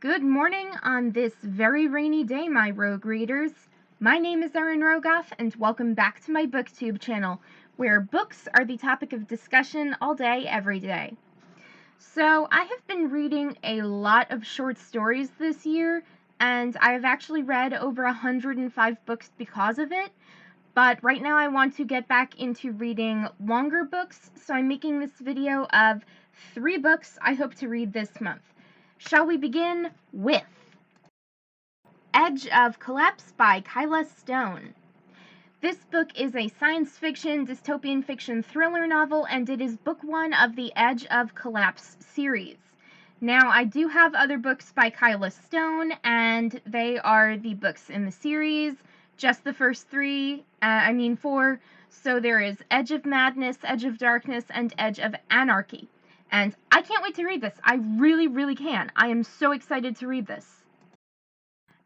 Good morning on this very rainy day, my rogue readers. My name is Erin Rogoff, and welcome back to my BookTube channel, where books are the topic of discussion all day, every day. So, I have been reading a lot of short stories this year, and I have actually read over 105 books because of it. But right now I want to get back into reading longer books, so I'm making this video of 3 books I hope to read this month. Shall we begin with Edge of Collapse by Kyla Stone. This book is a science fiction, dystopian fiction thriller novel, and it is book 1 of the Edge of Collapse series. Now, I do have other books by Kyla Stone, and they are the books in the series, just the first 4. So there is Edge of Madness, Edge of Darkness, and Edge of Anarchy. And I can't wait to read this. I really, really can. I am so excited to read this.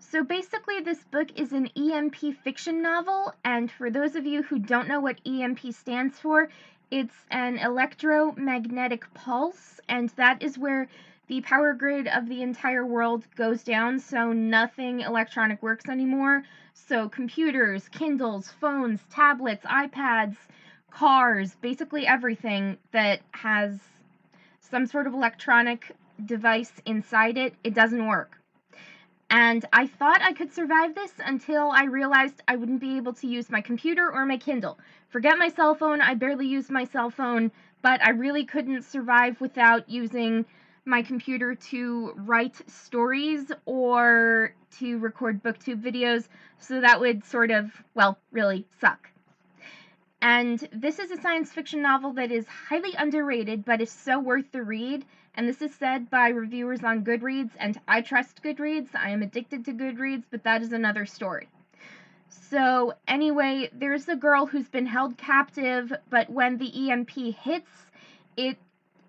So basically, this book is an EMP fiction novel, and for those of you who don't know what EMP stands for, it's an electromagnetic pulse, and that is where the power grid of the entire world goes down, so nothing electronic works anymore. So computers, Kindles, phones, tablets, iPads, cars, basically everything that has some sort of electronic device inside it, it doesn't work. And I thought I could survive this until I realized I wouldn't be able to use my computer or my Kindle. Forget my cell phone, I barely use my cell phone, but I really couldn't survive without using my computer to write stories or to record BookTube videos, so that would sort of, really suck. And this is a science fiction novel that is highly underrated, but is so worth the read. And this is said by reviewers on Goodreads, and I trust Goodreads. I am addicted to Goodreads, but that is another story. So anyway, there's a girl who's been held captive, but when the EMP hits, it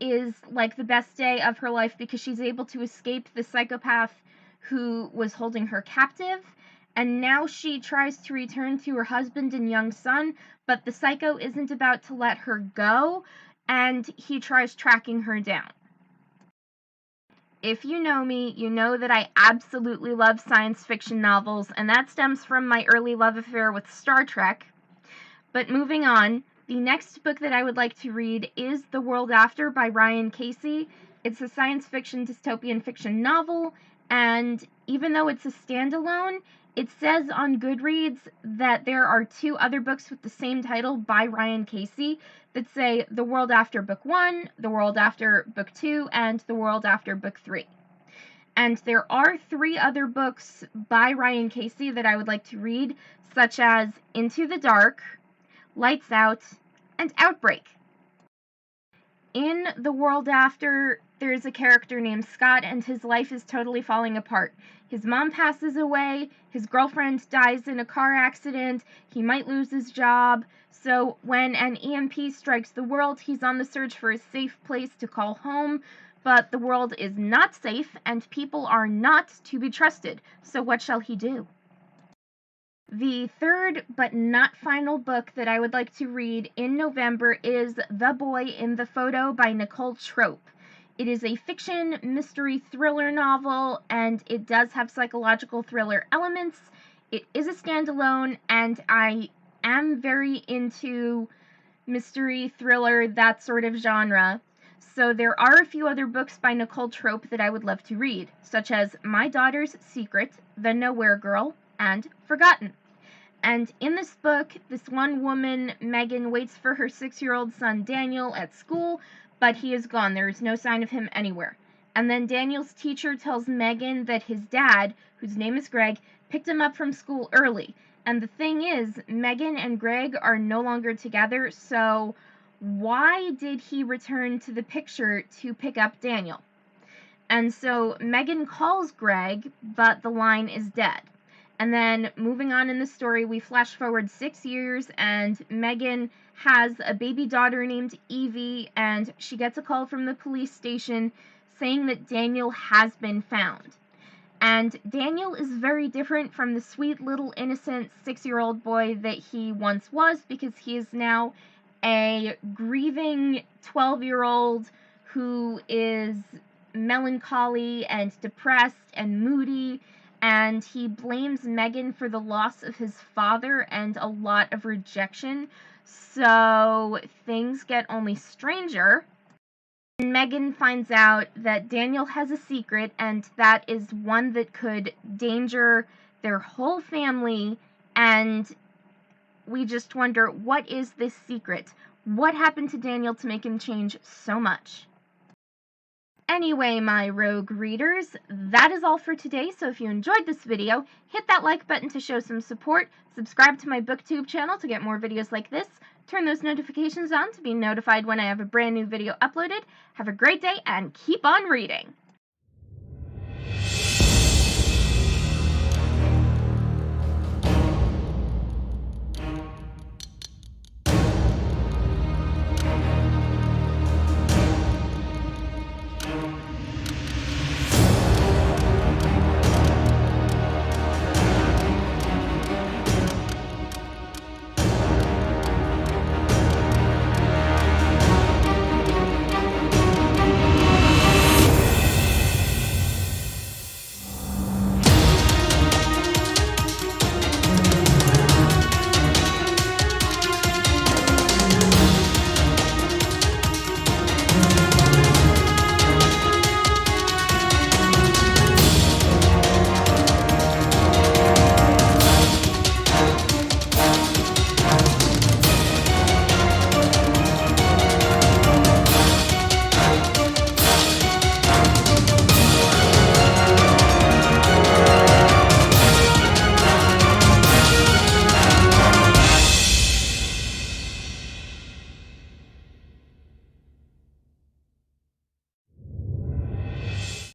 is like the best day of her life because she's able to escape the psychopath who was holding her captive. And now she tries to return to her husband and young son, but the psycho isn't about to let her go, and he tries tracking her down. If you know me, you know that I absolutely love science fiction novels, and that stems from my early love affair with Star Trek. But moving on, the next book that I would like to read is The World After by Ryan Casey. It's a science fiction dystopian fiction novel, and even though it's a standalone, it says on Goodreads that there are 2 other books with the same title by Ryan Casey that say The World After Book 1, The World After Book 2, and The World After Book 3. And there are 3 other books by Ryan Casey that I would like to read, such as Into the Dark, Lights Out, and Outbreak. In The World After, there's a character named Scott, and his life is totally falling apart. His mom passes away, his girlfriend dies in a car accident, he might lose his job, so when an EMP strikes the world, he's on the search for a safe place to call home, but the world is not safe, and people are not to be trusted, so what shall he do? The third, but not final book that I would like to read in November is The Boy in the Photo by Nicole Trope. It is a fiction mystery thriller novel, and it does have psychological thriller elements. It is a standalone, and I am very into mystery, thriller, that sort of genre. So there are a few other books by Nicole Trope that I would love to read, such as My Daughter's Secret, The Nowhere Girl, and Forgotten. And in this book, this one woman, Megan, waits for her 6-year-old son Daniel at school, but he is gone. There is no sign of him anywhere. And then Daniel's teacher tells Megan that his dad, whose name is Greg, picked him up from school early. And the thing is, Megan and Greg are no longer together, so why did he return to the picture to pick up Daniel? And so Megan calls Greg, but the line is dead. And then moving on in the story, we flash forward 6 years, and Megan has a baby daughter named Evie, and she gets a call from the police station saying that Daniel has been found. And Daniel is very different from the sweet little innocent 6-year-old boy that he once was, because he is now a grieving 12-year-old who is melancholy and depressed and moody, and he blames Megan for the loss of his father and a lot of rejection. So things get only stranger. And Megan finds out that Daniel has a secret, and that is one that could danger their whole family, and we just wonder, what is this secret? What happened to Daniel to make him change so much? Anyway, my rogue readers, that is all for today. So if you enjoyed this video, hit that like button to show some support, subscribe to my booktube channel to get more videos like this, turn those notifications on to be notified when I have a brand new video uploaded. Have a great day and keep on reading!